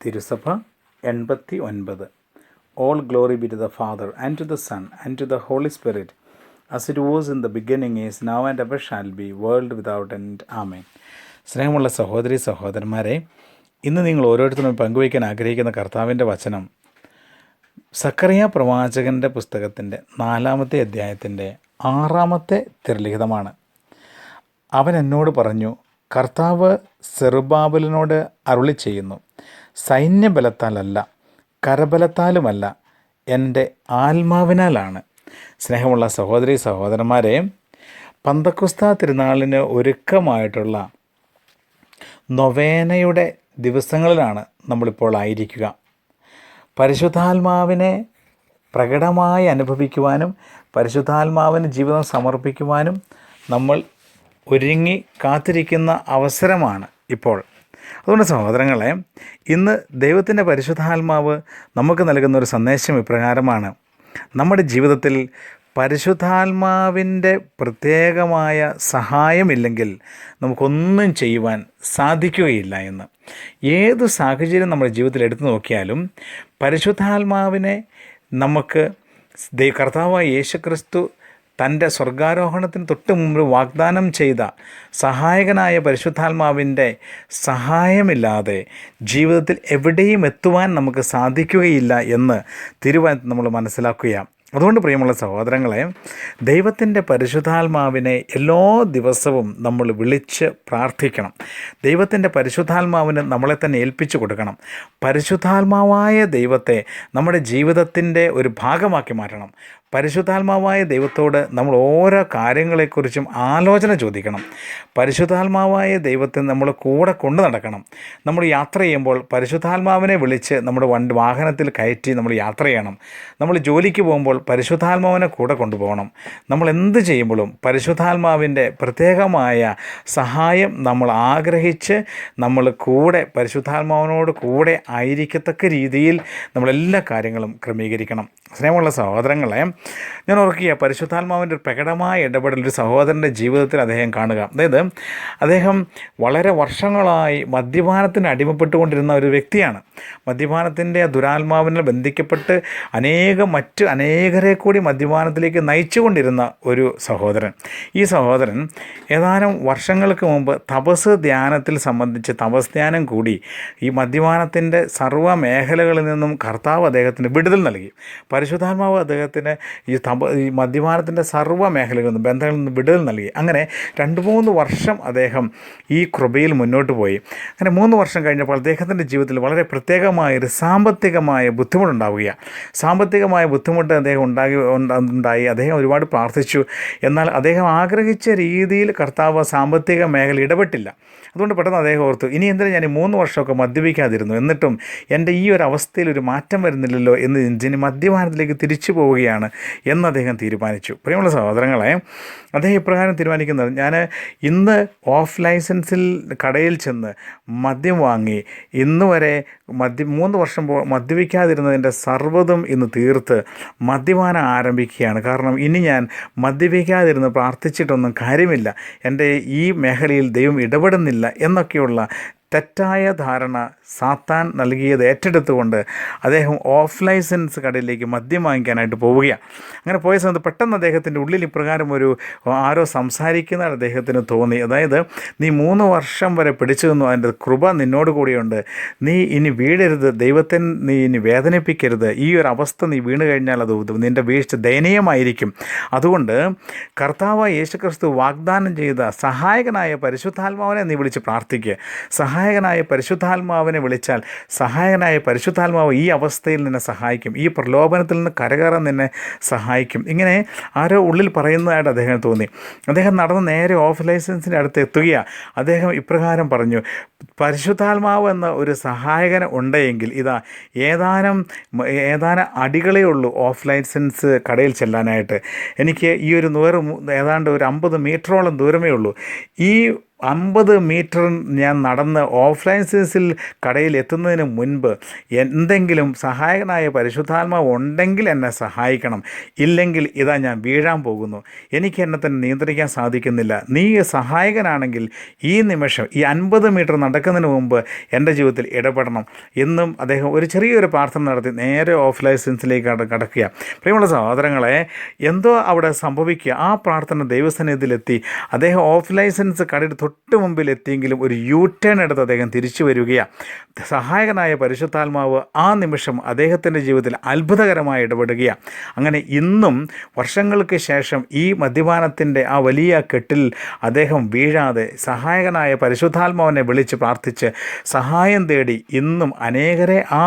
തിരുസഭ 89. All glory be to the Father, and to the Son, and to the Holy Spirit, as it was in the beginning, is now, and ever shall be, world without end. Amen. സ്നേഹമുള്ള സഹോദരി സഹോദരന്മാരെ, ഇന്ന് നിങ്ങൾ ഓരോരുത്തരും പങ്കുവയ്ക്കാൻ ആഗ്രഹിക്കുന്ന കർത്താവിൻ്റെ വചനം സക്കറിയ പ്രവാചകൻ്റെ പുസ്തകത്തിൻ്റെ 4-ാമത്തെ അധ്യായത്തിൻ്റെ 6-ാമത്തെ തിരുലിഖിതമാണ്. അവൻ എന്നോട് പറഞ്ഞു, കർത്താവ് സെറുബാബലിനോട് അരുളി ചെയ്യുന്നു, സൈന്യബലത്താലല്ല, കരബലത്താലുമല്ല, എൻ്റെ ആത്മാവിനാലാണ്. സ്നേഹമുള്ള സഹോദരി സഹോദരന്മാരെ, പന്തക്കുസ്ത തിരുനാളിന് ഒരുക്കമായിട്ടുള്ള നൊവേനയുടെ ദിവസങ്ങളിലാണ് നമ്മളിപ്പോൾ ആയിരിക്കുക. പരിശുദ്ധാത്മാവിനെ പ്രകടമായി അനുഭവിക്കുവാനും പരിശുദ്ധാത്മാവിന് ജീവിതം സമർപ്പിക്കുവാനും നമ്മൾ ഒരുങ്ങി കാത്തിരിക്കുന്ന അവസരമാണ് ഇപ്പോൾ. അതുകൊണ്ട് സഹോദരങ്ങളെ, ഇന്ന് ദൈവത്തിൻ്റെ പരിശുദ്ധാത്മാവ് നമുക്ക് നൽകുന്ന ഒരു സന്ദേശം ഇപ്രകാരമാണ്: നമ്മുടെ ജീവിതത്തിൽ പരിശുദ്ധാത്മാവിൻ്റെ പ്രത്യേകമായ സഹായമില്ലെങ്കിൽ നമുക്കൊന്നും ചെയ്യുവാൻ സാധിക്കുകയില്ല എന്ന്. ഏത് സാഹചര്യം നമ്മുടെ ജീവിതത്തിൽ എടുത്തു നോക്കിയാലും പരിശുദ്ധാത്മാവിനെ നമുക്ക് കർത്താവായ യേശുക്രിസ്തു തൻ്റെ സ്വർഗാരോഹണത്തിന് തൊട്ട് മുമ്പ് വാഗ്ദാനം ചെയ്ത സഹായകനായ പരിശുദ്ധാത്മാവിൻ്റെ സഹായമില്ലാതെ ജീവിതത്തിൽ എവിടെയും എത്തുവാൻ നമുക്ക് സാധിക്കുകയില്ല എന്ന് തിരുവചനത്തിൽ നമ്മൾ മനസ്സിലാക്കുക. അതുകൊണ്ട് പ്രിയമുള്ള സഹോദരങ്ങളെ, ദൈവത്തിൻ്റെ പരിശുദ്ധാത്മാവിനെ എല്ലാ ദിവസവും നമ്മൾ വിളിച്ച് പ്രാർത്ഥിക്കണം. ദൈവത്തിൻ്റെ പരിശുദ്ധാത്മാവിന് നമ്മളെ തന്നെ ഏൽപ്പിച്ചു കൊടുക്കണം. പരിശുദ്ധാത്മാവായ ദൈവത്തെ നമ്മുടെ ജീവിതത്തിൻ്റെ ഒരു ഭാഗമാക്കി മാറ്റണം. പരിശുദ്ധാത്മാവായ ദൈവത്തോട് നമ്മൾ ഓരോ കാര്യങ്ങളെക്കുറിച്ചും ആലോചന ചോദിക്കണം. പരിശുദ്ധാത്മാവായ ദൈവത്തെ നമ്മൾ കൂടെ കൊണ്ടു നടക്കണം. നമ്മൾ യാത്ര ചെയ്യുമ്പോൾ പരിശുദ്ധാത്മാവിനെ വിളിച്ച് നമ്മുടെ വാഹനത്തിൽ കയറ്റി നമ്മൾ യാത്ര ചെയ്യണം. നമ്മൾ ജോലിക്ക് പോകുമ്പോൾ പരിശുദ്ധാത്മാവിനെ കൂടെ കൊണ്ടുപോകണം. നമ്മൾ എന്ത് ചെയ്യുമ്പോഴും പരിശുദ്ധാത്മാവിൻ്റെ പ്രത്യേകമായ സഹായം നമ്മൾ ആഗ്രഹിച്ച് നമ്മൾ കൂടെ പരിശുദ്ധാത്മാവിനോട് കൂടെ ആയിരിക്കത്തക്ക രീതിയിൽ നമ്മളെല്ലാ കാര്യങ്ങളും ക്രമീകരിക്കണം. സ്നേഹമുള്ള സഹോദരങ്ങളെ, ഞാൻ ഓർക്കുക, പരിശുദ്ധാത്മാവിൻ്റെ ഒരു പ്രകടമായ ഇടപെടൽ ഒരു സഹോദരൻ്റെ ജീവിതത്തിൽ അദ്ദേഹം കാണുക. അതായത് അദ്ദേഹം വളരെ വർഷങ്ങളായി മദ്യപാനത്തിന് അടിമപ്പെട്ടുകൊണ്ടിരുന്ന ഒരു വ്യക്തിയാണ്. മദ്യപാനത്തിൻ്റെ ദുരാത്മാവിനാൽ ബന്ധിക്കപ്പെട്ട് അനേകരെ കൂടി മദ്യപാനത്തിലേക്ക് നയിച്ചുകൊണ്ടിരുന്ന ഒരു സഹോദരൻ. ഈ സഹോദരൻ ഏതാനും വർഷങ്ങൾക്ക് മുമ്പ് തപസ് ധ്യാനത്തിൽ സംബന്ധിച്ച് തപസ് ധ്യാനം കൂടി ഈ മദ്യപാനത്തിൻ്റെ സർവ്വ മേഖലകളിൽ നിന്നും കർത്താവ് അദ്ദേഹത്തിന് വിടുതൽ നൽകി. പരിശുദ്ധാത്മാവ് അദ്ദേഹത്തിന് ഈ മദ്യപാനത്തിൻ്റെ സർവ്വ മേഖലകളിൽ നിന്നും ബന്ധങ്ങളിൽ നിന്ന് വിടുതൽ നൽകി. അങ്ങനെ 2-3 വർഷം അദ്ദേഹം ഈ കൃപയിൽ മുന്നോട്ട് പോയി. അങ്ങനെ 3 വർഷം കഴിഞ്ഞപ്പോൾ അദ്ദേഹത്തിൻ്റെ ജീവിതത്തിൽ വളരെ പ്രത്യേകമായൊരു സാമ്പത്തികമായ ബുദ്ധിമുട്ടുണ്ടാവുകയാണ്. സാമ്പത്തികമായ ബുദ്ധിമുട്ട് അദ്ദേഹം ഉണ്ടായി. അദ്ദേഹം ഒരുപാട് പ്രാർത്ഥിച്ചു. എന്നാൽ അദ്ദേഹം ആഗ്രഹിച്ച രീതിയിൽ കർത്താവ് സാമ്പത്തിക മേഖല ഇടപെട്ടില്ല. അതുകൊണ്ട് പെട്ടെന്ന് അദ്ദേഹം ഓർത്തു, ഇനി എന്തിനാണ് ഞാൻ 3 വർഷമൊക്കെ മദ്യപിക്കാതിരുന്നു, എന്നിട്ടും എൻ്റെ ഈ ഒരു അവസ്ഥയിൽ ഒരു മാറ്റം വരുന്നില്ലല്ലോ എന്ന് ഇനി മദ്യപാനത്തിലേക്ക് തിരിച്ചു പോവുകയാണ് എന്ന് അദ്ദേഹം തീരുമാനിച്ചു. പ്രിയമുള്ള സഹോദരങ്ങളെ, അദ്ദേഹം ഇപ്രകാരം തീരുമാനിക്കുന്നത്: ഞാൻ ഇന്ന് ഓഫ് ലൈസൻസിൽ കടയിൽ ചെന്ന് മദ്യം വാങ്ങി ഇന്ന് വരെ 3 വർഷം മദ്യപിക്കാതിരുന്നതിൻ്റെ സർവ്വതും ഇന്ന് തീർത്ത് മദ്യപാനം ആരംഭിക്കുകയാണ്. കാരണം ഇനി ഞാൻ മദ്യപിക്കാതിരുന്ന് പ്രാർത്ഥിച്ചിട്ടൊന്നും കാര്യമില്ല, എൻ്റെ ഈ മേഖലയിൽ ദൈവം ഇടപെടുന്നില്ല എന്നൊക്കെയുള്ള തെറ്റായ ധാരണ സാത്താൻ നൽകിയത് ഏറ്റെടുത്തുകൊണ്ട് അദ്ദേഹം ഓഫ് ലൈസൻസ് കടയിലേക്ക് മദ്യം വാങ്ങിക്കാനായിട്ട് പോവുകയാണ്. അങ്ങനെ പോയ സമയത്ത് പെട്ടെന്ന് അദ്ദേഹത്തിൻ്റെ ഉള്ളിൽ ഇപ്രകാരം ആരോ സംസാരിക്കുന്ന അദ്ദേഹത്തിന് തോന്നി. അതായത്, നീ 3 വർഷം വരെ പിടിച്ചു നിന്നു, അതിൻ്റെ കൃപ നിന്നോട് കൂടിയുണ്ട്, നീ ഇനി വീഴരുത്, ദൈവത്തെ നീ ഇനി വേദനിപ്പിക്കരുത്, ഈ ഒരു അവസ്ഥ നീ വീണ് കഴിഞ്ഞാൽ അത് നിൻ്റെ വീഴ്ച ദയനീയമായിരിക്കും. അതുകൊണ്ട് കർത്താവായ യേശുക്രിസ്തു വാഗ്ദാനം ചെയ്ത സഹായകനായ പരിശുദ്ധാത്മാവിനെ നീ വിളിച്ച് പ്രാർത്ഥിക്കുക. സഹായകനായ പരിശുദ്ധാത്മാവിനെ വിളിച്ചാൽ സഹായകനായ പരിശുദ്ധാത്മാവ് ഈ അവസ്ഥയിൽ നിന്നെ സഹായിക്കും, ഈ പ്രലോഭനത്തിൽ നിന്ന് കരകയറാൻ നിന്നെ സഹായിക്കും. ഇങ്ങനെ ആരോ ഉള്ളിൽ പറയുന്നതായിട്ട് അദ്ദേഹം തോന്നി. അദ്ദേഹം നടന്ന് നേരെ ഓഫ് ലൈസൻസിൻ്റെ അടുത്ത് എത്തുകയാണ്. അദ്ദേഹം ഇപ്രകാരം പറഞ്ഞു: പരിശുദ്ധാത്മാവ് എന്ന ഒരു സഹായകൻ ഉണ്ടെങ്കിൽ ഇതാ ഏതാനും അടികളേ ഉള്ളൂ ഓഫ് ലൈസൻസ് കടയിൽ ചെല്ലാനായിട്ട്. എനിക്ക് ഈ ഒരു ഏതാണ്ട് ഒരു 50 മീറ്ററോളം ദൂരമേ ഉള്ളൂ. ഈ 50 മീറ്റർ ഞാൻ നടന്ന് ഓഫ്ലൈൻ സെൻസിൽ കടയിൽ എത്തുന്നതിന് മുൻപ് എന്തെങ്കിലും സഹായകനായ പരിശുദ്ധാത്മാവ് ഉണ്ടെങ്കിൽ എന്നെ സഹായിക്കണം, ഇല്ലെങ്കിൽ ഇതാ ഞാൻ വീഴാൻ പോകുന്നു, എനിക്ക് എന്നെ തന്നെ നിയന്ത്രിക്കാൻ സാധിക്കുന്നില്ല, നീ സഹായകനാണെങ്കിൽ ഈ നിമിഷം ഈ 50 മീറ്റർ നടക്കുന്നതിന് മുമ്പ് എൻ്റെ ജീവിതത്തിൽ ഇടപെടണം എന്നും അദ്ദേഹം ഒരു ചെറിയൊരു പ്രാർത്ഥന നടത്തി നേരെ ഓഫ് ലൈസൻസിലേക്ക് കടക്കുക. പ്രിയമുള്ള സഹോദരങ്ങളെ, എന്തോ അവിടെ സംഭവിക്കുക. ആ പ്രാർത്ഥന ദൈവസന്നിധിയിലെത്തി. അദ്ദേഹം ഓഫ് ലൈസൻസ് കടയുടെ തൊട്ട് മുമ്പിൽ എത്തിയെങ്കിലും ഒരു യു ടേൺ എടുത്ത് അദ്ദേഹം തിരിച്ചു വരികയാണ്. സഹായകനായ പരിശുദ്ധാത്മാവ് ആ നിമിഷം അദ്ദേഹത്തിൻ്റെ ജീവിതത്തിൽ അത്ഭുതകരമായി ഇടപെടുകയാണ്. അങ്ങനെ ഇന്നും വർഷങ്ങൾക്ക് ശേഷം ഈ മദ്യപാനത്തിൻ്റെ ആ വലിയ കെട്ടിൽ അദ്ദേഹം വീഴാതെ സഹായകനായ പരിശുദ്ധാത്മാവിനെ വിളിച്ച് പ്രാർത്ഥിച്ച് സഹായം തേടി ഇന്നും അനേകരെ ആ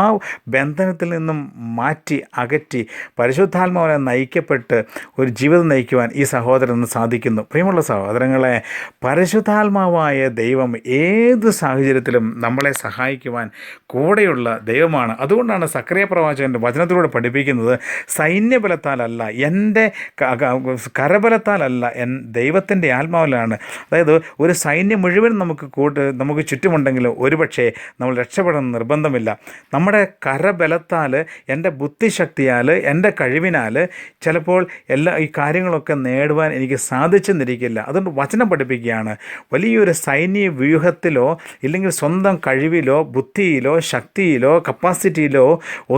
ബന്ധനത്തിൽ നിന്നും മാറ്റി അകറ്റി പരിശുദ്ധാത്മാവിനെ നയിക്കപ്പെട്ട് ഒരു ജീവിതം നയിക്കുവാൻ ഈ സഹോദരന് സാധിക്കുന്നു. പ്രിയമുള്ള സഹോദരങ്ങളെ, പരിശുദ്ധാത്മാവായ ദൈവം ഏത് സാഹചര്യത്തിലും നമ്മളെ സഹായിക്കുവാൻ കൂടെയുള്ള ദൈവമാണ്. അതുകൊണ്ടാണ് സക്കറിയ പ്രവാചകൻ്റെ വചനത്തിലൂടെ പഠിപ്പിക്കുന്നത്, സൈന്യബലത്താലല്ല, എൻ്റെ കരബലത്താലല്ല, ദൈവത്തിൻ്റെ ആത്മാവിലാണ്. അതായത് ഒരു സൈന്യം മുഴുവൻ നമുക്ക് ചുറ്റുമുണ്ടെങ്കിലും ഒരുപക്ഷെ നമ്മൾ രക്ഷപ്പെടണം നിർബന്ധമില്ല. നമ്മുടെ കരബലത്താൽ, എൻ്റെ ബുദ്ധിശക്തിയാൽ, എൻ്റെ കഴിവിനാൽ ചിലപ്പോൾ ഈ കാര്യങ്ങളൊക്കെ നേടുവാൻ എനിക്ക് സാധിച്ചെന്നിരിക്കില്ല. അതുകൊണ്ട് വചനം പഠിപ്പിക്കുകയാണ്, വലിയൊരു സൈന്യ വ്യൂഹത്തിലോ ഇല്ലെങ്കിൽ സ്വന്തം കഴിവിലോ ബുദ്ധിയിലോ ശക്തിയിലോ കപ്പാസിറ്റിയിലോ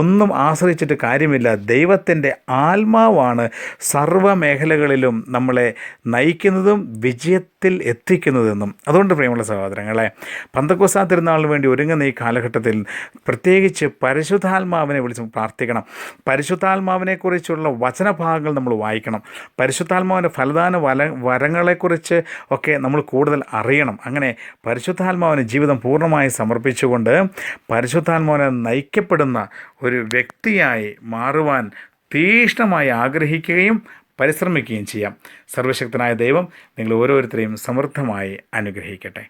ഒന്നും ആശ്രയിച്ചിട്ട് കാര്യമില്ല. ദൈവത്തിൻ്റെ ആത്മാവാണ് സർവ്വ മേഖലകളിലും നമ്മളെ നയിക്കുന്നതും വിജയത്തിൽ എത്തിക്കുന്നതെന്നും. അതുകൊണ്ട് പ്രിയമുള്ള സഹോദരങ്ങളെ, പന്തക്കോസ്താ തിരുനാളിന് വേണ്ടി ഒരുങ്ങുന്ന ഈ കാലഘട്ടത്തിൽ പ്രത്യേകിച്ച് പരിശുദ്ധാത്മാവിനെ വിളിച്ച് പ്രാർത്ഥിക്കണം. പരിശുദ്ധാത്മാവിനെക്കുറിച്ചുള്ള വചനഭാഗങ്ങൾ നമ്മൾ വായിക്കണം. പരിശുദ്ധാത്മാവിൻ്റെ ഫലദാന വരങ്ങളെക്കുറിച്ച് ഒക്കെ നമ്മൾ കൂടുതൽ അറിയണം. അങ്ങനെ പരിശുദ്ധാത്മാവിന് ജീവിതം പൂർണ്ണമായി സമർപ്പിച്ചുകൊണ്ട് പരിശുദ്ധാത്മാവിനെ നയിക്കപ്പെടുന്ന ഒരു വ്യക്തിയായി മാറുവാൻ തീക്ഷ്ണമായി ആഗ്രഹിക്കുകയും പരിശ്രമിക്കുകയും ചെയ്യാം. സർവശക്തനായ ദൈവം നിങ്ങൾ ഓരോരുത്തരെയും സമൃദ്ധമായി അനുഗ്രഹിക്കട്ടെ.